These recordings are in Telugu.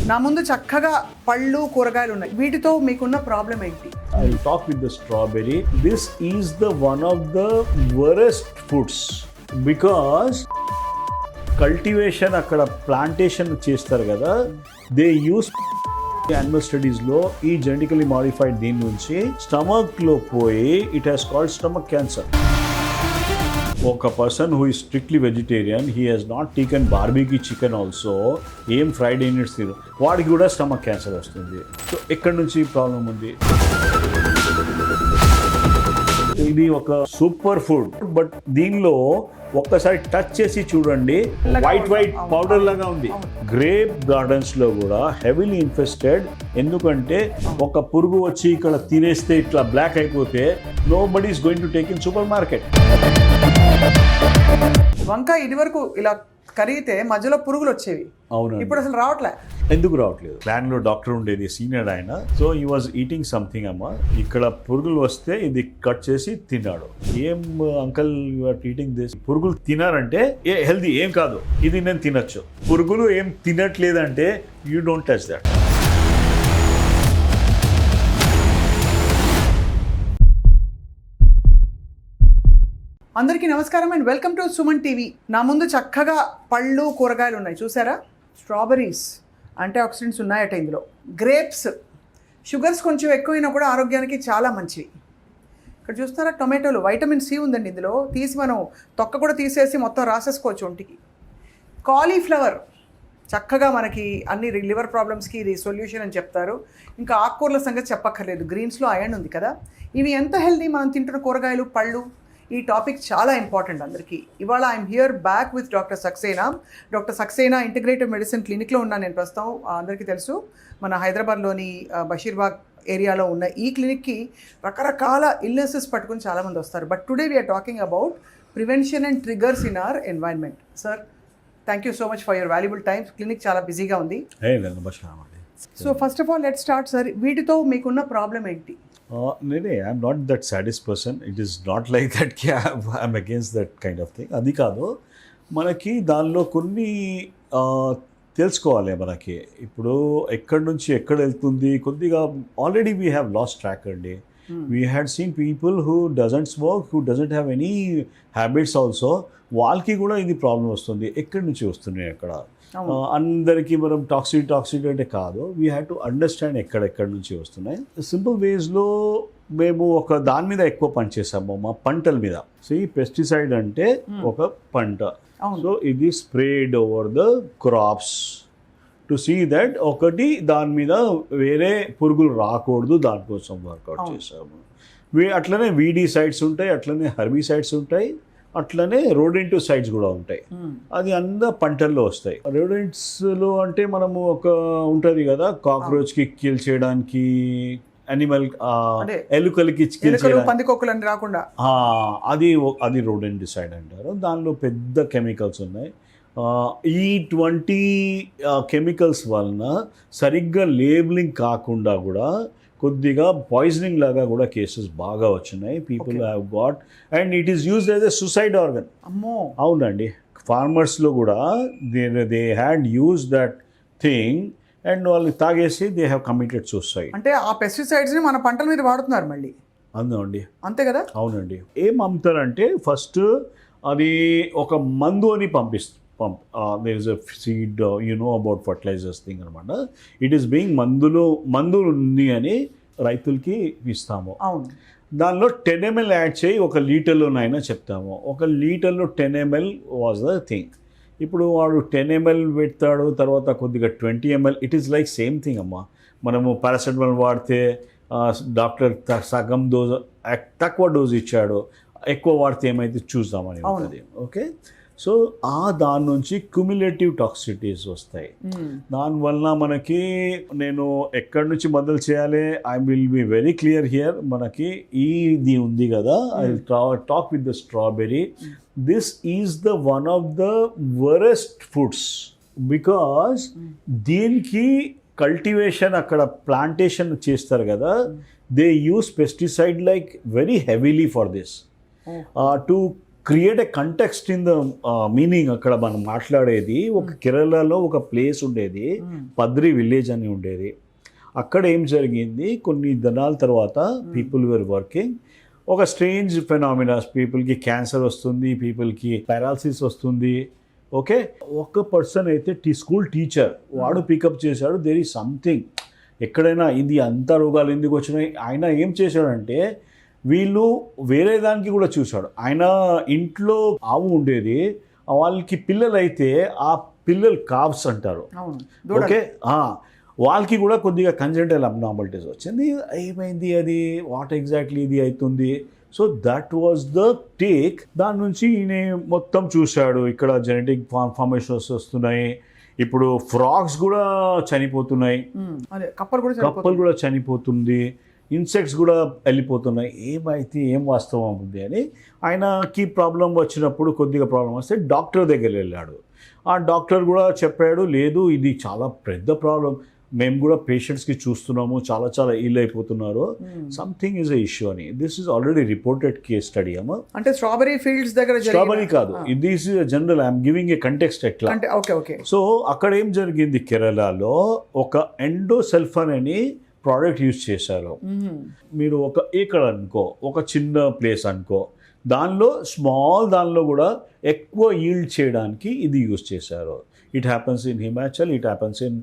నా ముందు చక్కగా పళ్ళు కూరగాయలు ఉన్నాయి. వీటితో మీకున్న ప్రాబ్లం ఏంటి? I'll talk with the strawberry. This is the one of the worst foods because cultivation అక్కడ ప్లాంటేషన్ చేస్తారు కదా, దే యూస్ యానిమల్ స్టడీస్లో ఈ జెనెటికలీ మాడిఫైడ్ దీని నుంచి స్టమక్లో పోయి it has called stomach cancer. ఒక person who is strictly vegetarian, he has not taken barbecue chicken also, ఏం ఫ్రైడ్ యూనిట్స్ తిరు, వాడికి కూడా స్టమక్ క్యాన్సర్ వస్తుంది. సో ఎక్కడి నుంచి ప్రాబ్లం ఉంది? ఇది ఒక సూపర్ ఫుడ్, బట్ దీనిలో ఒక్కసారి టచ్ చేసి చూడండి, వైట్ పౌడర్ లాగా ఉంది. గ్రేప్ గార్డెన్స్ లో కూడా హెవీలీ ఇన్ఫెస్టెడ్. ఎందుకంటే ఒక పురుగు వచ్చి ఇక్కడ తినేస్తే ఇట్లా బ్లాక్ అయిపోతే nobody is going to take in supermarket. వంకాయ ఇది వరకు ఇలా కరిగితే మధ్యలో పురుగులు వచ్చేవి, అవును. ఇప్పుడు అసలు రావట్లే. ఎందుకు రావట్లేదు? ప్లాన్ లో డాక్టర్ ఉండేది, సీనియర్ ఆయన. సో ఈ వాజ్ ఈటింగ్ సంథింగ్ అమ్మా, ఇక్కడ పురుగులు వస్తే ఇది కట్ చేసి తిన్నాడు. ఏం uncle you are eating this? పురుగులు తినారంటే హెల్దీ ఏం కాదు, ఇది నేను తినొచ్చు. పురుగులు ఏం తినట్లేదంటే యూ డోంట్ టచ్ దట్. అందరికీ నమస్కారం and welcome to Suman TV. నా ముందు చక్కగా పళ్ళు కూరగాయలు ఉన్నాయి, చూసారా? స్ట్రాబెర్రీస్, యాంటీ ఆక్సిడెంట్స్ ఉన్నాయట ఇందులో. గ్రేప్స్, షుగర్స్ కొంచెం ఎక్కువైనా కూడా ఆరోగ్యానికి చాలా మంచివి. ఇక్కడ చూస్తారా టొమాటోలు, వైటమిన్ సి ఉందండి ఇందులో. తీసి మనం తొక్క కూడా తీసేసి మొత్తం రాసేసుకోవచ్చు ఒంటికి. కాలీఫ్లవర్ చక్కగా మనకి అన్ని లివర్ ప్రాబ్లమ్స్కి ఇది సొల్యూషన్ అని చెప్తారు. ఇంకా ఆకుకూరల సంగతి చెప్పక్కర్లేదు, గ్రీన్స్లో ఐరన్ ఉంది కదా. ఇవి ఎంత హెల్దీ మనం తింటున్న కూరగాయలు, పళ్ళు. ఈ టాపిక్ చాలా ఇంపార్టెంట్ అందరికీ. ఇవాళ I'm here back with doctor Saxena. Doctor Saxena integrative medicine క్లినిక్లో ఉన్నాను నేను ప్రస్తుతం. అందరికీ తెలుసు, మన హైదరాబాద్లోని బషీర్బాగ్ ఏరియాలో ఉన్న ఈ క్లినిక్కి రకరకాల ఇల్నెసెస్ పట్టుకుని చాలామంది వస్తారు. But today we are talking about prevention and triggers in our environment. Sir, thank you so much for your valuable time. Clinic చాలా బిజీగా ఉంది. So first of all let's start sir. వీటితో మీకున్న ప్రాబ్లం ఏంటి? నేనే I'm not that saddest person. It is not like that కి I'm against that kind of thing. అది కాదు, మనకి దానిలో కొన్ని తెలుసుకోవాలి. మనకి ఇప్పుడు ఎక్కడి నుంచి ఎక్కడ వెళ్తుంది కొద్దిగా already we have lost track అండి. We had seen people who doesn't smoke, who doesn't have any habits also, వాళ్ళకి కూడా ఇది ప్రాబ్లం వస్తుంది. ఎక్కడి నుంచి వస్తున్నాయి అక్కడ? అందరికీ మనం టాక్సిక్ అంటే కాదు, వీ హ్యావ్ టు అండర్స్టాండ్ ఎక్కడెక్కడి నుంచి వస్తున్నాయి. సింపుల్ వేస్లో మేము ఒక దాని మీద ఎక్కువ పనిచేసాము, మా పంటల మీద. సో ఈ పెస్టిసైడ్ అంటే ఒక పంట, సో ఇది spread over the crops to see that ఒకటి దాని మీద వేరే పురుగులు రాకూడదు, దానికోసం వర్కౌట్ చేసాము. అట్లనే వీడిసైడ్స్ ఉంటాయి, అట్లనే హెర్బిసైడ్స్ ఉంటాయి, అట్లనే రోడెంటిసైడ్స్ కూడా ఉంటాయి. అది అంతా పంటల్లో వస్తాయి. రోడెంట్స్లో అంటే మనము ఒక ఉంటుంది కదా, కాక్రోచ్కి కిల్ చేయడానికి, అనిమల్ ఎలుకలకి కిల్ చేయడానికి, పందికొక్కులని రాకుండా, అది రోడెంటిసైడ్ అంటారు. దానిలో పెద్ద కెమికల్స్ ఉన్నాయి. ఈ కెమికల్స్ వలన సరిగ్గా లేబులింగ్ కాకుండా కూడా కొద్దిగా పాయిజనింగ్ లాగా కూడా కేసెస్ బాగా వచ్చినాయి. People have got, and it is used as a suicide organ. అవునండి, ఫార్మర్స్లో కూడా they had use that thing and వాళ్ళు తాగేసి దే హ్యావ్ కమిటెడ్ సూసైడ్. అంటే ఆ పెస్టిసైడ్స్ని మన పంటల మీద వాడుతున్నారు మళ్ళీ. అవునండి, అంతే కదా. అవునండి. ఏం అమ్ముతారంటే ఫస్ట్ అది ఒక మందు అని there is a seed, you know about fertilizers thing అనమాట. ఇట్ ఈస్ బీయింగ్ మందులు ఉంది అని రైతులకి ఇస్తాము. దానిలో 10 ml యాడ్ చేయి, 1 లీటర్లోనైనా చెప్తాము. 1 లీటర్లో 10 ml వాజ్ ద థింగ్. ఇప్పుడు వాడు 10 ml పెడతాడు, తర్వాత కొద్దిగా 20 ml. It is like same thing అమ్మా. మనము పారాసెటమాల్ వాడితే డాక్టర్ సగం డోస్, తక్కువ డోస్ ఇచ్చాడు, ఎక్కువ వాడితే ఏమైతే చూద్దామని ఉంటుంది. ఓకే, సో దాని నుంచి క్యుములేటివ్ టాక్సిటీస్ వస్తాయి. దానివల్ల మనకి, నేను ఎక్కడి నుంచి మొదలు చేయాలి, I will be very clear here. మనకి ఇది ఉంది కదా, I talk with the strawberry. This is the one of the worst foods because దీనికి కల్టివేషన్ అక్కడ ప్లాంటేషన్ చేస్తారు కదా, they use pesticide like very heavily for this to create a context in the meaning. అక్కడ మనం మాట్లాడేది ఒక కేరళలో ఒక ప్లేస్ ఉండేది, పద్రి విలేజ్ అని ఉండేది. అక్కడ ఏం జరిగింది, కొన్ని దినాల తర్వాత పీపుల్ వేర్ వర్కింగ్, ఒక స్ట్రేంజ్ ఫెనామినాస్, పీపుల్కి క్యాన్సర్ వస్తుంది, పీపుల్కి పారాలసిస్ వస్తుంది. ఓకే, ఒక పర్సన్ అయితే స్కూల్ టీచర్ వాడు పికప్ చేశాడు, దేర్ ఈజ్ సంథింగ్ ఎక్కడైనా ఇది అంత రోగాలు ఎందుకు వచ్చినాయి. ఆయన ఏం చేశాడంటే వీళ్ళు వేరే దానికి కూడా చూశాడు. ఆయన ఇంట్లో ఆవు ఉండేది, వాళ్ళకి పిల్లలు అయితే ఆ పిల్లలు కావ్స్ అంటారు. ఓకే, వాళ్ళకి కూడా కొద్దిగా కంజెంటల్ అబ్నార్మాలిటీస్ వచ్చింది. ఏమైంది అది, వాట్ ఎగ్జాక్ట్లీ ఇది అవుతుంది. So that was the take. దాని నుంచి ఈయన మొత్తం చూశాడు, ఇక్కడ జెనెటిక్ ఫార్మేషన్స్ వస్తున్నాయి, ఇప్పుడు ఫ్రాగ్స్ కూడా చనిపోతున్నాయి, కప్పలు కూడా చనిపోతుంది, ఇన్సెక్ట్స్ కూడా వెళ్ళిపోతున్నాయి. ఏమైతే ఏం వాస్తవం ఉంది అని ఆయనకి ప్రాబ్లం వచ్చినప్పుడు, కొద్దిగా ప్రాబ్లం వస్తే డాక్టర్ దగ్గర వెళ్ళాడు. ఆ డాక్టర్ కూడా చెప్పాడు, లేదు ఇది చాలా పెద్ద ప్రాబ్లం, మేము కూడా పేషెంట్స్కి చూస్తున్నాము, చాలా చాలా ఇల్ అయిపోతున్నారు, సంథింగ్ ఈజ్ ఎ ఇష్యూ అని. This is already reported case study అమ్మా. అంటే స్ట్రాబెరీ ఫీల్డ్స్ దగ్గర, స్ట్రాబెరీ కాదు, this is general, I'm giving a context ఎట్లా. సో అక్కడ ఏం జరిగింది, కేరళలో ఒక ఎండోసల్ఫాన్ అని ప్రోడక్ట్ యూజ్ చేశారు. మీరు ఒక ఏకర్ అనుకో, ఒక చిన్న ప్లేస్ అనుకో, దానిలో కూడా ఎక్కువ ఈల్డ్ చేయడానికి ఇది యూజ్ చేశారు. It happens in Himachal, it happens in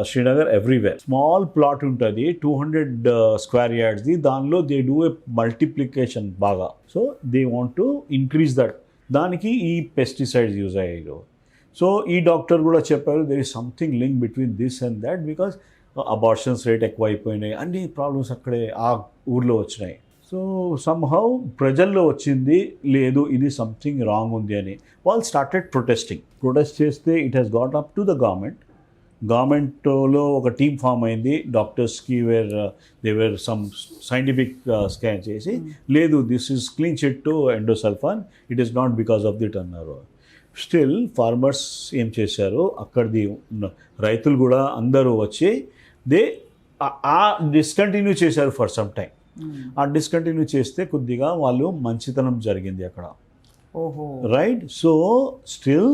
Srinagar, everywhere. Small plot ఉంటుంది, 200 స్క్వేర్ యార్డ్స్ది, దానిలో దే డూ ఏ మల్టిప్లికేషన్ బాగా. So they want to increase that, దానికి ఈ పెస్టిసైడ్స్ యూజ్ అయ్యారు. సో ఈ డాక్టర్ కూడా చెప్పారు, there is something link between this and that, because abortions rate ఎక్కువ అయిపోయినాయి, అన్ని ప్రాబ్లమ్స్ అక్కడే ఆ ఊర్లో వచ్చినాయి. సో సమ్హౌ ప్రజల్లో వచ్చింది, లేదు ఇది సంథింగ్ రాంగ్ ఉంది అని. వాళ్ళు స్టార్టెడ్ ప్రొటెస్ట్ చేస్తే it has got up to the గవర్నమెంట్లో ఒక టీమ్ ఫామ్ అయింది. డాక్టర్స్కి they were some scientific scan చేసి, లేదు this is clean chit to endosulfan, it is not because of that అన్నారు. స్టిల్ ఫార్మర్స్ ఏం చేశారు, అక్కడిది రైతులు కూడా అందరూ వచ్చి ఆ డిస్కంటిన్యూ చేశారు ఫర్ సమ్ టైం. ఆ డిస్కంటిన్యూ చేస్తే కొద్దిగా వాళ్ళు మంచితనం జరిగింది అక్కడ, రైట్. సో స్టిల్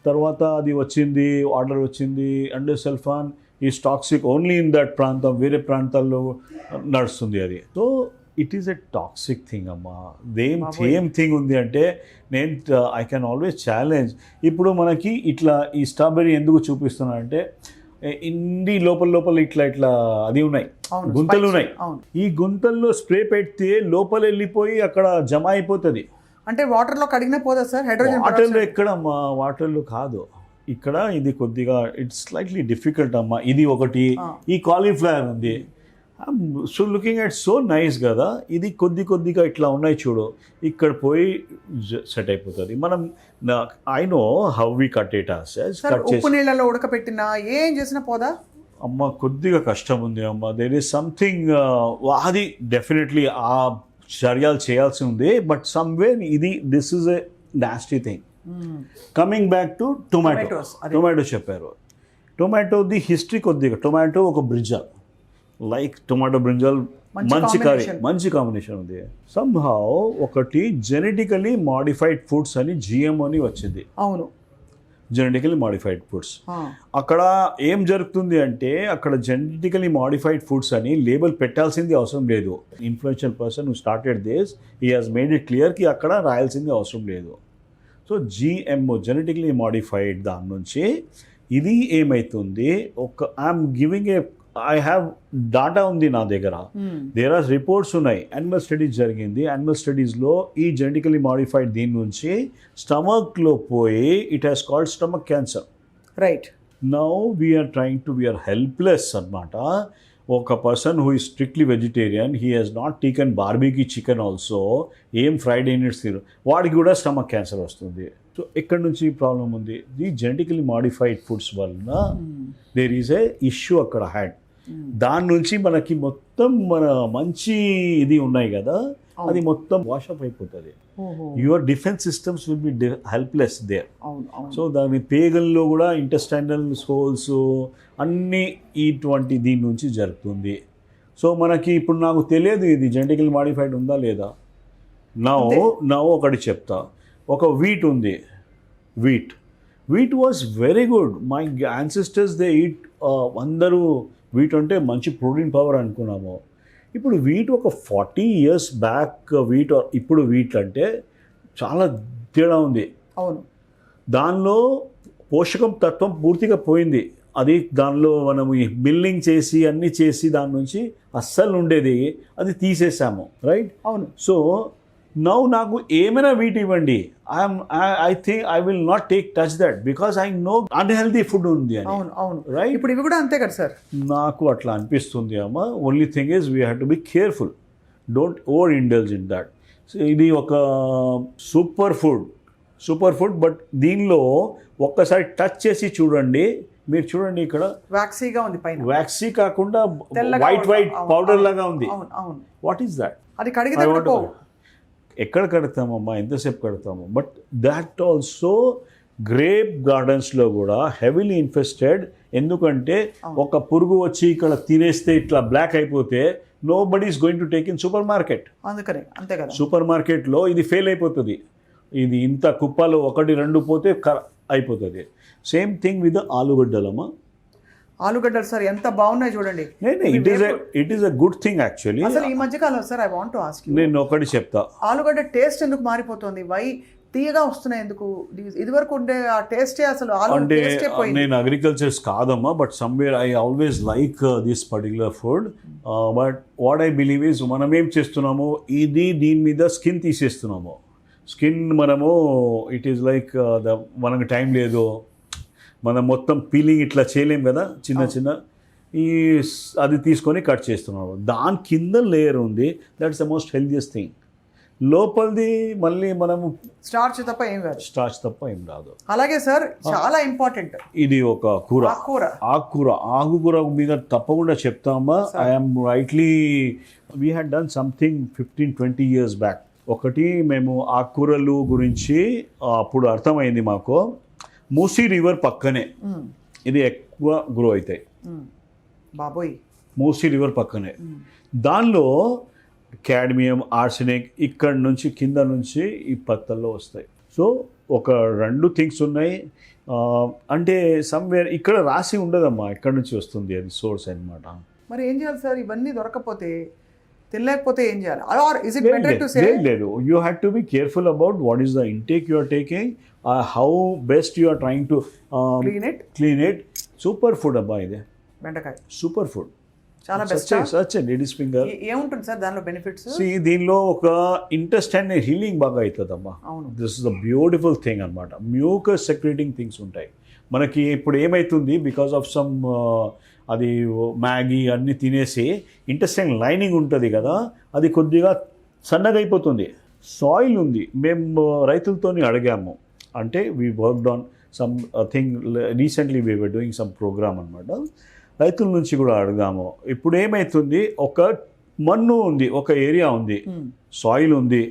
తర్వాత అది వచ్చింది, ఆర్డర్ వచ్చింది, endosulfan is toxic only in that ప్రాంతం, వేరే ప్రాంతాల్లో నడుస్తుంది అది. So it is a toxic thing అమ్మా. సేమ్ థింగ్ ఉంది అంటే ఐ కెన్ ఆల్వేస్ ఛాలెంజ్. ఇప్పుడు మనకి ఇట్లా ఈ స్ట్రాబెర్రీ ఎందుకు చూపిస్తున్నా అంటే, ఇన్ని లోపల ఇట్లా అది ఉన్నాయి, గుంతలు ఉన్నాయి. ఈ గుంతల్లో స్ప్రే పెడితే లోపల వెళ్ళిపోయి అక్కడ జమ అయిపోతుంది. అంటే వాటర్లో కడిగినా పోదా సార్? హైడ్రోజన్ వాటర్లో ఎక్కడమ్మా, వాటర్లో కాదు. ఇక్కడ ఇది కొద్దిగా ఇట్స్ స్లైట్లీ డిఫికల్ట్ అమ్మా. ఇది ఒకటి, ఈ కాలీఫ్లవర్ ఉంది, so looking at so nice కదా, ఇది కొద్దిగా ఇట్లా ఉన్నాయి చూడు, ఇక్కడ పోయి సెట్ అయిపోతుంది. మనం I know how we cut it ఉప్పు నీళ్ళలో ఉడకపెట్టినా ఏం చేసినా పోదా అమ్మ? కొద్దిగా కష్టం ఉంది అమ్మ. దేర్ ఈస్ సంథింగ్, అది డెఫినెట్లీ ఆ చర్యలు చేయాల్సి ఉంది. But somewhere this is a nasty thing. Coming back to tomato చెప్పారు. టొమాటోది హిస్టరీ కొద్దిగా, టొమాటో ఒక బ్రింజాల్, లైక్ టొమాటో బ్రింజాల్ మంచి కాంబినేషన్ ఉంది. సమ్హౌ ఒకటి జెనెటికలీ మాడిఫైడ్ ఫుడ్స్ అని జిఎంఓ అని వచ్చింది. అవును, జెనెటికలీ మాడిఫైడ్ ఫుడ్స్. అక్కడ ఏం జరుగుతుంది అంటే, అక్కడ జెనెటికలీ మాడిఫైడ్ ఫుడ్స్ అని లేబుల్ పెట్టాల్సింది అవసరం లేదు. Influential person who started this, he has made it clear కి అక్కడ రాయాల్సింది అవసరం లేదు. సో జిఎంఓ, జెనెటికలీ మాడిఫైడ్, దాని నుంచి ఇది ఏమవుతుంది, I'm giving I have data ఉంది నా దగ్గర, దేర్ ఆర్ రిపోర్ట్స్ ఉన్నాయి, యానిమల్ స్టడీస్ జరిగింది. యానిమల్ స్టడీస్లో ఈ జెనెటికలీ మాడిఫైడ్ దీని నుంచి స్టమక్లో పోయి it has called stomach cancer, right. Now we're helpless అనమాట. ఒక person who is strictly vegetarian, he has not taken barbecue chicken also, ఏం ఫ్రైడ్ యూనిట్స్ తిరు, వాడికి కూడా స్టమక్ క్యాన్సర్ వస్తుంది. సో ఎక్కడి నుంచి ప్రాబ్లం ఉంది, ది జెనెటికలీ మాడిఫైడ్ ఫుడ్స్ వలన దేర్ ఈజ్ ఏ ఇష్యూ అక్కడ హ్యాడ్. దాని నుంచి మనకి మొత్తం మన మంచి ఇది ఉన్నాయి కదా, అది మొత్తం వాషప్ అయిపోతుంది. Your defence systems will be helpless there. So దాని పేగల్లో కూడా ఇంటెస్టైనల్ హోల్స్ అన్నీ ఇటువంటి దీని నుంచి జరుగుతుంది. సో మనకి ఇప్పుడు నాకు తెలియదు ఇది జెనెటికల్ మాడిఫైడ్ ఉందా లేదా. నా ఒకటి చెప్తా, ఒక వీట్ ఉంది, wheat was very good. My ancestors they eat, అందరూ వీట్ అంటే మంచి ప్రోటీన్ పవర్ అనుకున్నాము. ఇప్పుడు వీట్ ఒక 40 years బ్యాక్ వీట్ ఇప్పుడు వీట్ అంటే చాలా తేడా ఉంది. అవును, దానిలో పోషకం తత్వం పూర్తిగా పోయింది. అది దానిలో మనం మిల్లింగ్ చేసి అన్నీ చేసి దాని నుంచి అస్సలు ఉండేది, అది తీసేసాము, రైట్? అవును. సో నౌ నాకు ఏమైనా వీట్ ఇవ్వండి, I think I will not take touch that because I know unhealthy food ఉంది అని. అవును, అవును, రైట్. ఇప్పుడు ఇవి కూడా అంతే కదా సార్? నాకు అట్లా అనిపిస్తుంది అమ్మ. Only thing is we have to be careful, don't over indulge in that. So ఇది ఒక సూపర్ ఫుడ్, బట్ దీనిలో ఒక్కసారి టచ్ చేసి చూడండి, మీరు చూడండి ఇక్కడ వ్యాక్సీగా ఉంది పైన. వ్యాక్సీ కాకుండా తెల్లగా వైట్ అవును, పౌడర్ అవును, లాగా ఉంది. అవును, అవును. What is that? అది కడిగితే కూడా పోవు. ఎక్కడ కడతామమ్మా, ఎంతసేపు కడతాము? బట్ దాట్ ఆల్సో గ్రేప్ గార్డెన్స్లో కూడా హెవీలీ ఇన్ఫెస్టెడ్. ఎందుకంటే ఒక పురుగు వచ్చి ఇక్కడ తినేస్తే ఇట్లా బ్లాక్ అయిపోతే nobody is going to take in supermarket. అందుకనే అంతే కదా, సూపర్ మార్కెట్లో ఇది ఫెయిల్ అయిపోతుంది. ఇది ఇంత కుప్పలు 1-2 పోతే అయిపోతుంది. సేమ్ థింగ్ విత్ ఆలుగడ్డలమ్మా. ఆలుగడ్డలు సార్ ఎంత బాగున్నాయి చూడండి. It is a good thing actually. అసలు ఈ మధ్య కాలం sir I want to ask you, నేను ఒకటి చెప్తా, ఆలుగడ్డ టేస్ట్ ఎందుకు మారిపోతుంది? వై తీయగా వస్తున్నాయి ఎందుకు? ఇదివరకు ఉండే ఆ టేస్టే అసలు అంటే టేస్టే పోయింది. నేను అగ్రికల్చర్స్ కాదమ్మా, but somewhere I always like this particular food. But what I believe is మనం ఏం చేస్తున్నాము, దీని మీద స్కిన్ తీసేస్తున్నాము. స్కిన్ మనము ఇట్ ఈస్ లైక్ మనకు టైం లేదు, మనం మొత్తం పీలింగ్ ఇట్లా చేయలేం కదా, చిన్న అది తీసుకొని కట్ చేస్తున్నాము. దాని కింద లేయర్ ఉంది, that's the most healthiest thing. లోపలిది మళ్ళీ మనము స్టార్చ్ తప్ప ఏం రాదు. అలాగే సార్ చాలా ఇంపార్టెంట్, ఇది ఒక ఆకుకూర మీద తప్పకుండా చెప్తామా. I'm rightly we had done something 15-20 years back. ఒకటి మేము ఆకుకూరలు గురించి అప్పుడు అర్థమైంది మాకు. మూసీ రివర్ పక్కనే ఇది ఎక్కువ గ్రో అవుతాయి బాబోయ్. మూసీ రివర్ పక్కనే దానిలో క్యాడ్మియం, ఆర్సెనిక్ ఇక్కడ నుంచి కింద నుంచి ఈ పత్తల్లో వస్తాయి. సో ఒక 2 థింగ్స్ ఉన్నాయి. అంటే సమ్వేర్ ఇక్కడ రాసి ఉండదమ్మా ఎక్కడి నుంచి వస్తుంది, అది సోర్స్ అన్నమాట. మరి ఏం చేయాలి సార్ ఇవన్నీ దొరకకపోతే, తినలేకపోతే ఏం చేయాలి? Or is it better to say లేదు, you have to be careful about what is the intake you are taking, how best you are trying to clean it. Super food అబ్బా ఇది, బెండకాయ సూపర్ ఫుడ్, చాలా బెస్ట్. Such ladies finger. ఏముంటుంది సార్ దానిలో బెనిఫిట్స్? దీనిలో ఒక ఇంటెస్టైన్ హీలింగ్ బాగా అవుతుందమ్మా. This is the beautiful thing అనమాట. మ్యూకస్ సెక్రేటింగ్ థింగ్స్ ఉంటాయి మనకి. ఇప్పుడు ఏమవుతుంది, బికాస్ ఆఫ్ సమ్ అది మ్యాగీ అన్నీ తినేసి ఇంటెస్టైన్ లైనింగ్ ఉంటుంది కదా, అది కొద్దిగా సన్నగా అయిపోతుంది. సాయిల్ ఉంది, మేము రైతులతో అడిగాము. అంటే we worked on something recently we were doing some programme అనమాట. రైతుల నుంచి కూడా అడిగాము. ఇప్పుడు ఏమవుతుంది, ఒక మన్ను ఉంది, ఒక ఏరియా ఉంది, సాయిల్ ఉంది.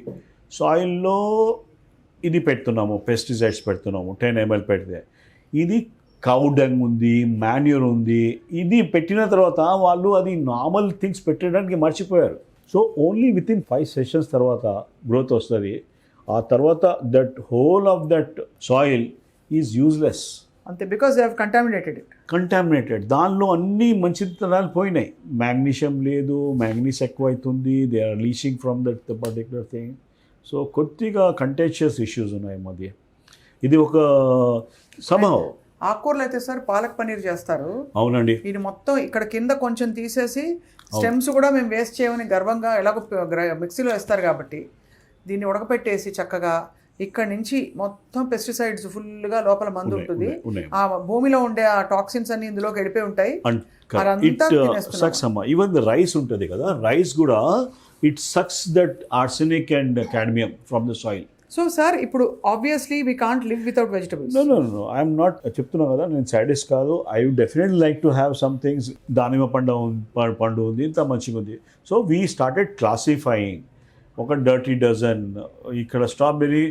సాయిల్లో ఇది పెడుతున్నాము, పెస్టిసైడ్స్ పెడుతున్నాము, 10 ml పెడితే. ఇది కౌ డంగ్ ఉంది, మాన్యూర్ ఉంది. ఇది పెట్టిన తర్వాత వాళ్ళు అది నార్మల్ థింగ్స్ పెట్టడానికి మర్చిపోయారు. సో ఓన్లీ వితిన్ 5 sessions తర్వాత గ్రోత్ వస్తుంది. ఆ తర్వాత that whole of that soil is useless అంతే, బికాస్ దే హావ్ కంటామినేటెడ్. దానిలో అన్ని మంచితనాలు పోయినాయి. మ్యాగ్నీషియం లేదు, మ్యాంగనీస్ ఎక్కువ అవుతుంది, they are leaching from that particular thing. So కొద్దిగా కంటెన్షియస్ ఇష్యూస్ ఉన్నాయి మధ్య. ఇది ఒక సమయం. ఆకుకూరలు అయితే సార్ పాలక్ పన్నీర్ చేస్తారు. అవునండి. ఇది మొత్తం ఇక్కడ కింద కొంచెం తీసేసి స్టెమ్స్ కూడా మేము వేస్ట్ చేయమని గర్వంగా ఎలాగో మిక్సీలో వేస్తారు కాబట్టి దీన్ని ఉడకపెట్టేసి చక్కగా ఇక్కడ నుంచి మొత్తం పెస్టిసైడ్స్ ఫుల్గా లోపల మందు ఉంటుంది. ఆ భూమిలో ఉండే ఆ టాక్సిన్స్ అన్ని ఇందులోకి వెళ్ళిపోయి ఉంటాయి. ఈవెన్ ద రైస్ ఉంటుంది కదా, రైస్ కూడా it sucks that arsenic and cadmium from the soil. So sir ఇప్పుడు obviously we can't live without vegetables. No I'm not చెప్తున్నా కదా, నేను సాటిస్ కాదు. I would definitely like to have some things. దానిమ్మ పండు ఉంది, ఇంత మంచిగా ఉంది. So we started classifying. ఒక డర్టీ డజన్, ఇక్కడ strawberry,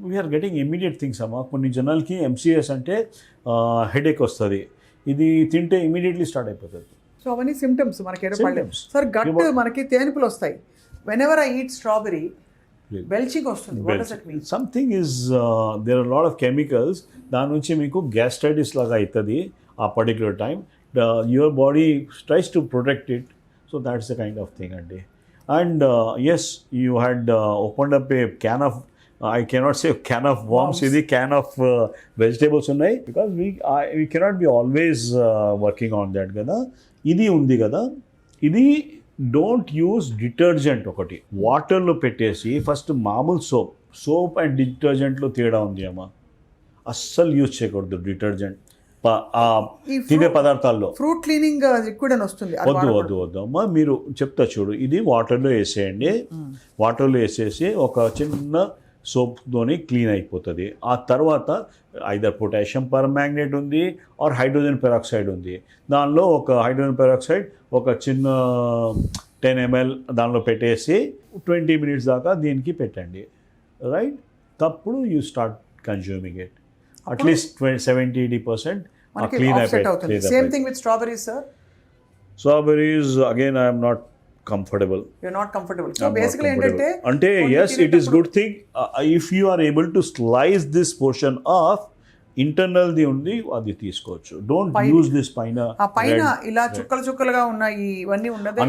we're getting immediate things అమ్మా. కొన్ని జనాలకి ఎంసీఎస్ అంటే హెడేక్ వస్తుంది, ఇది తింటే ఇమీడియట్లీ స్టార్ట్ అయిపోతుంది. సో అవన్నీ సిమ్టమ్స్ మనకి ఏర్పడలేదు సార్. గట్ మనకి తేనుపులు వస్తాయి. Whenever I eat strawberry belching వస్తుంది. What does it mean? Something is there are lot of chemicals. దాని నుంచి మీకు గ్యాస్ట్రైటిస్ లాగా అవుతుంది ఆ particular time. Your body tries to protect it. So that's the kind of thing అండి. And yes, you had opened up a can of, I cannot say can of worms, ఇది can of vegetables ఉన్నాయి, because we cannot be always working on that కదా. ఇది ఉంది కదా, ఇది డోంట్ యూస్ డిటర్జెంట్. ఒకటి వాటర్లో పెట్టేసి ఫస్ట్ మామూలు సోప్ అండ్ డిటర్జెంట్లో తేడా ఉంది అమ్మా. అస్సలు యూజ్ చేయకూడదు డిటర్జెంట్ తినే పదార్థాల్లో. ఫ్రూట్ క్లీనింగ్ లిక్విడ్ అని వస్తుంది. వద్దు అమ్మా. మీరు చెప్తా చూడు, ఇది వాటర్లో వేసేయండి. వాటర్లో వేసేసి ఒక చిన్న సోప్తోని క్లీన్ అయిపోతుంది. ఆ తర్వాత ఐదర్ పొటాషియం పర్మాంగనేట్ ఉంది ఆర్ హైడ్రోజన్ పెరాక్సైడ్ ఉంది. దానిలో ఒక హైడ్రోజన్ పెరాక్సైడ్ ఒక చిన్న 10 ml దానిలో పెట్టేసి 20 minutes దాకా దీనికి పెట్టండి, రైట్? తప్పుడు you start consuming it. At least 70-80% clean అయిపోయింది. Same thing with strawberries sir. Strawberries again I'm not comfortable. You're not comfortable. So basically ante yes, it is good thing if you are able to slice this portion off. Internal the ఉంది, అది తీసుకోవచ్చు. డోంట్ యూజ్ దిస్ పైన ఇలా చుక్కలు చుక్కలుగా ఉన్నాయి ఇవన్నీ ఉన్నది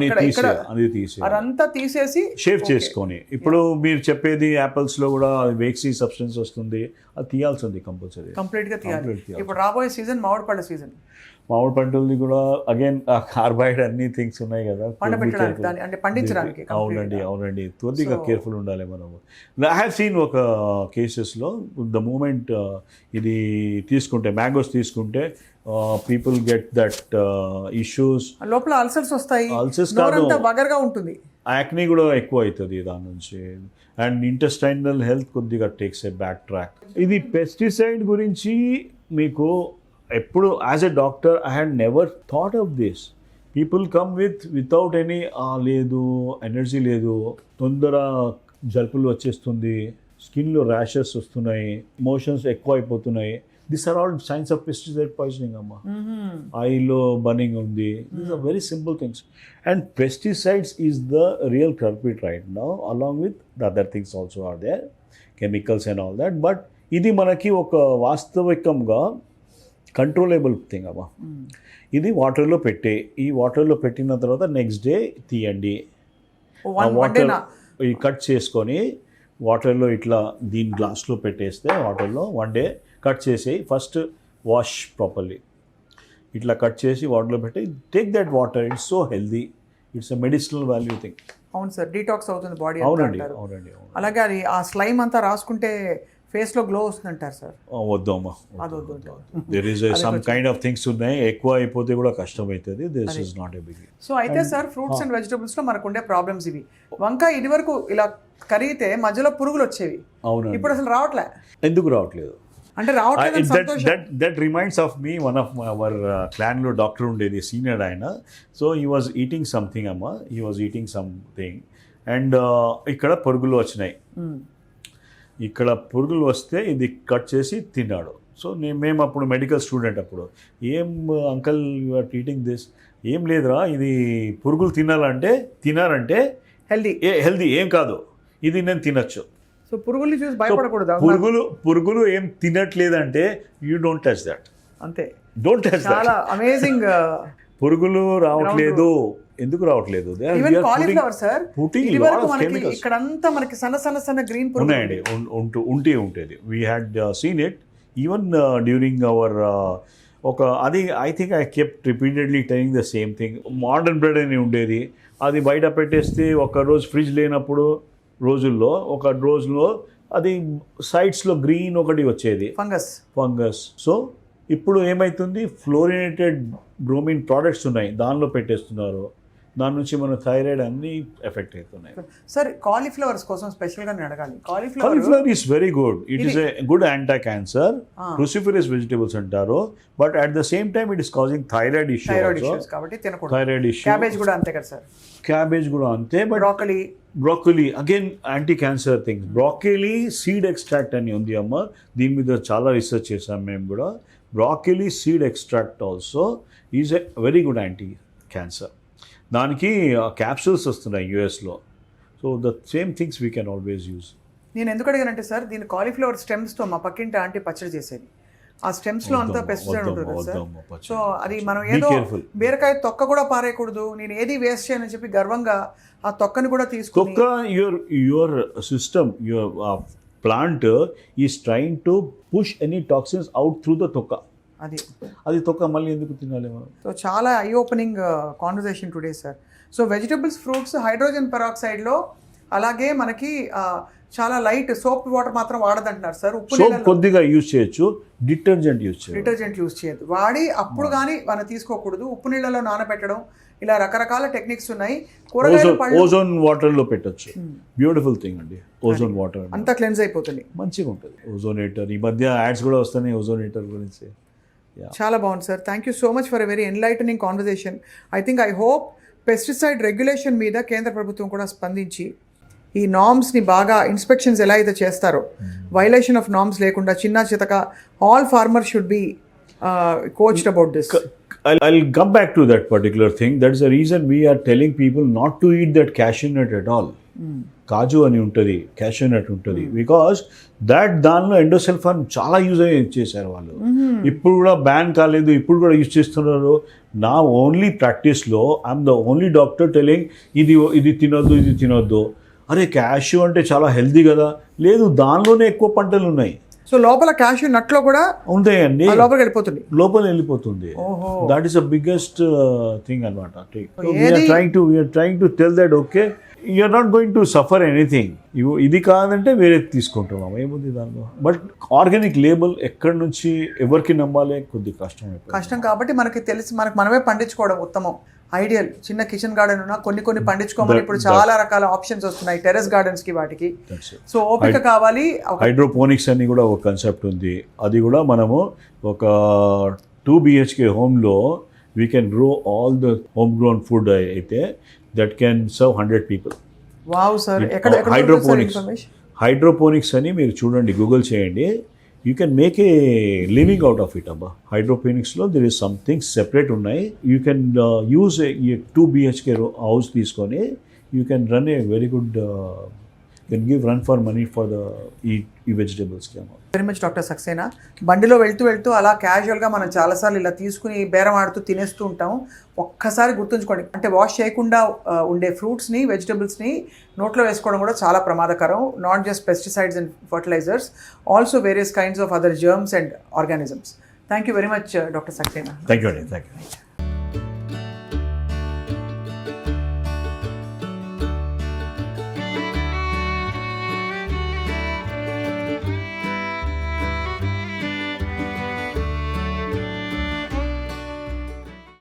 అది తీసి అదంతా తీసేసి షేవ్ చేసుకొని. ఇప్పుడు మీరు చెప్పేది యాపిల్స్ లో కూడా వేక్సీ సబ్స్టెన్స్ వస్తుంది, అది తీయాల్సి ఉంది కంపల్సరీ, కంప్లీట్ గా తీయాలి. ఇప్పుడు రాబోయే సీజన్ మామిడి పళ్ళ సీజన్. మామిడి పంటలది కూడా అగైన్ కార్బైడ్ అన్ని థింగ్స్ ఉన్నాయి కదా పండించడానికి. అవునండి కొద్దిగా కేర్ఫుల్ ఉండాలి మనము. ఐ హ్యావ్ సీన్ ఒక కేసెస్లో ద మూమెంట్ ఇది తీసుకుంటే, మ్యాంగోస్ తీసుకుంటే పీపుల్ గెట్ దట్ ఇష్యూస్, లోపల అల్సర్స్ వస్తాయి. అల్సర్స్ బగర్గా ఉంటుంది, యాక్నీ కూడా ఎక్కువ అవుతుంది దాని నుంచి. అండ్ ఇంటెస్టైనల్ హెల్త్ కొద్దిగా టేక్స్ ఏ బ్యాక్ ట్రాక్. ఇది పెస్టిసైడ్ గురించి మీకు ఎప్పుడు as a doctor I had never thought of this. People come without any లేదు, ఎనర్జీ లేదు, తొందర జలుపులు వచ్చేస్తుంది, స్కిన్లో ర్యాషెస్ వస్తున్నాయి, మోషన్స్ ఎక్కువ అయిపోతున్నాయి. This are all signs of pesticide poisoning అమ్మా. ఐలో బర్నింగ్ ఉంది. These are very simple things. And pesticides is the real culprit right now, along with the other things also are there, chemicals and all that. But ఇది మనకి ఒక వాస్తవికంగా కంట్రోలబుల్ థింగ్ అమ్మా. ఇది వాటర్లో ఈ వాటర్లో పెట్టిన తర్వాత నెక్స్ట్ డే తీయండి. వాటర్ కట్ చేసుకొని వాటర్లో ఇట్లా దీని గ్లాస్లో పెట్టేస్తే వాటర్లో 1 day కట్ చేసి ఫస్ట్ వాష్ ప్రాపర్లీ. ఇట్లా కట్ చేసి వాటర్లో పెట్టి take that water. It's so healthy, it's a medicinal value thing. అవును సార్, డీటాక్స్ అవుతుంది బాడీ. అవునండి. అలాగే అది ఆ స్లైమ్ అంతా రాసుకుంటే ఫేస్ లో గ్లో వస్తుంది అంటారు సార్. వద్దు అమ్మా, there is some kind of things ఉన్నాయి, ఎక్కువ అయిపోతే కూడా కష్టం అవుతుంది. This is not a big. So అయితే సార్ ఫ్రూట్స్ అండ్ వెజిటబుల్స్ లో మనకు ఉండే ప్రాబ్లమ్స్ ఇవి. వంకాయ ఇది వరకు ఇలా కరిగితే మధ్యలో పురుగులు వచ్చేవి, అవును, ఇప్పుడు అసలు రావట్లే. ఎందుకు రావట్లేదు అంటే that reminds of me, one of our క్లాన్లో డాక్టర్ ఉండేది, సీనియర్ ఆయన. So he was eating something అమ్మా, he was eating something and ఇక్కడ పురుగులు వచ్చినాయి. ఇక్కడ పురుగులు వస్తే ఇది కట్ చేసి తిన్నాడు. సో మేము అప్పుడు మెడికల్ స్టూడెంట్, అప్పుడు ఏం uncle you are eating this, ఏం లేదురా ఇది పురుగులు తినారంటే హెల్దీ ఏం కాదు, ఇది నేను తినచ్చు. సో పురుగులు చూసి భయపడకూడదు. పురుగులు ఏం తినట్లేదంటే యూ డోంట్ టచ్ దట్, అంతే. Don't touch that. చాలా అమేజింగ్. పురుగులు రావట్లేదు. ఎందుకు రావట్లేదు? ఇక్కడంతా మనకి సన్న గ్రీన్ ఉన్నాయండి, ఉంటుంది. We had scene it even during hour ఒక అది I think I kept repeatedly telling the same thing. Modern bread అని ఉండేది, అది బయట పెట్టేస్తే ఒక రోజు ఫ్రిడ్జ్ లేనప్పుడు ఒక రోజులో అది సైడ్స్లో గ్రీన్ ఒకటి వచ్చేది, ఫంగస్. సో ఇప్పుడు ఏమవుతుంది, ఫ్లోరినేటెడ్ బ్రోమిన్ ప్రోడక్ట్స్ ఉన్నాయి, దానిలో పెట్టేస్తున్నారు. దాని నుంచి మన థైరాయిడ్ అన్ని ఎఫెక్ట్ అవుతున్నాయి. సార్ కాలీఫ్లవర్స్ కోసం స్పెషల్గా నేను అడగాలి. Cauliflower is very good, it is a good anti cancer, cruciferous vegetables అంటారు. But at the same time it is causing thyroid issues కాబట్టి తినకూడదు. Thyroid issue. క్యాబేజ్ కూడా అంతే కదా సార్? క్యాబేజ్ కూడా అంతే. But broccoli again anti cancer things. Broccoli seed extract అని ఉంది అమ్మ, దీని మీద చాలా రీసెర్చ్ చేసాం మేము కూడా. Broccoli seed extract also is a very good anti cancer. దానికి క్యాప్సూల్స్ వస్తున్నాయి యూఎస్లో. So the same things we can always use. నేను ఎందుకు అడిగానంటే సార్, దీని కాలీఫ్లవర్ స్టెమ్స్తో మా పక్కింటి ఆంటీ పచ్చడి చేసేది. ఆ స్టెమ్స్లో అంతా పెస్టిసైడ్ ఉంటుంది కదా సార్. సో అది మనం ఏదో బీరకాయ తొక్క కూడా పారేయకూడదు, నేను ఏది వేస్ట్ చేయనని చెప్పి గర్వంగా ఆ తొక్కని కూడా తీసుకుని. తొక్క your system, your plant is trying to push any toxins out through the తొక్క. అది తొక్క మళ్ళీ ఎందుకు తినాలి మనం? సో చాలా I opening conversation today sir. So vegetables, fruits hydrogen పెరాక్సైడ్లో, అలాగే మనకి చాలా లైట్ సోప్ వాటర్ మాత్రం వాడదంటున్నారు సార్. ఉప్పు సోప్ కొద్దిగా యూజ్ చేయొచ్చు, డిటర్జెంట్ యూజ్ చేయొద్దు. వాడి అప్పుడు కానీ మనం తీసుకోకూడదు. ఉప్పు నీళ్ళలో నానబెట్టడం, ఇలా రకరకాల టెక్నిక్స్ ఉన్నాయి. ఓజోన్ వాటర్ లో పెట్టచ్చు, బ్యూటిఫుల్ థింగ్ అండి. ఓజోన్ వాటర్ అంతా క్లెన్స్ అయిపోతుంది, మంచిగా ఉంటుంది. ఓజోనేటర్ ఈ మధ్య యాడ్స్ కూడా వస్తున్నాయి ఓజోనేటర్ గురించి. చాలా బాగుంది sir. Thank you so much for a very enlightening conversation. I hope pesticide regulation మీద కేంద్ర ప్రభుత్వం కూడా స్పందించి ఈ నామ్స్ని బాగా ఇన్స్పెక్షన్స్ ఎలా అయితే చేస్తారో, వైలేషన్ ఆఫ్ నామ్స్ లేకుండా చిన్న చితక all farmer should be coached about this. I'll come back to that particular thing. That is the reason we are telling people not to eat that cashew nut at all. కాజు అని ఉంటుంది, క్యాష్యూ నట్ ఉంటుంది, బికాస్ దానిలో ఎండోసల్ఫాన్ చాలా యూజ్ చేశారు వాళ్ళు. ఇప్పుడు కూడా బ్యాన్ కాలేదు, ఇప్పుడు కూడా యూజ్ చేస్తున్నారు. నా ఓన్లీ ప్రాక్టీస్లో I'm the only doctor telling ఇది తినొద్దు. అరే క్యాష్యూ అంటే చాలా హెల్తీ కదా, లేదు దానిలోనే ఎక్కువ పంటలు ఉన్నాయి. సో లోపల క్యాష్యూ నట్లో కూడా ఉంటాయండి, లోపల వెళ్ళిపోతుంది. That is the biggest thing అనమాట. We're trying to tell that okay you're not going to suffer anything. ఇది కాదంటే వేరే తీసుకుంటున్నాం, ఏముంది దానిలో. బట్ ఆర్గానిక్ లేబుల్ ఎక్కడి నుంచి ఎవరికి నమ్మాలి, కొద్దిగా కష్టం కాబట్టి మనకి తెలిసి మనమే పండించుకోవడం ఉత్తమం, ఐడియల్. చిన్న కిచెన్ గార్డెన్ ఉన్నా కొన్ని పండించుకోమని ఇప్పుడు చాలా రకాల ఆప్షన్స్ వస్తున్నాయి టెర్రస్ గార్డెన్స్ కి, వాటికి. సో ఓపిక కావాలి. హైడ్రోపోనిక్స్ అని కూడా ఒక కాన్సెప్ట్ ఉంది. అది కూడా మనము ఒక 2 BHK హోమ్లో we can grow all the home grown food అయితే that can serve 100 people. Wow sir. Hydroponics అని మీరు చూడండి, గూగుల్ చేయండి. You can make a living out of it అబ్బా. హైడ్రోపోనిక్స్లో దిర్ ఇస్ సంథింగ్ సెపరేట్ ఉన్నాయి. You can use 2 BHK house తీసుకొని you can run a very good, can give run for money for the ఈ వెజిటేబుల్స్కి. Very much doctor Saxena. బండిలో వెళ్తూ అలా క్యాజువల్గా మనం చాలాసార్లు ఇలా తీసుకుని బేరం ఆడుతూ తినేస్తూ ఉంటాం. ఒక్కసారి గుర్తుంచుకోండి, అంటే వాష్ చేయకుండా ఉండే ఫ్రూట్స్ని, వెజిటబుల్స్ని నోట్లో వేసుకోవడం కూడా చాలా ప్రమాదకరం. Not just pesticides and fertilisers, also various kinds of other germs and organisms. Thank you very much doctor Saxena. Thank you.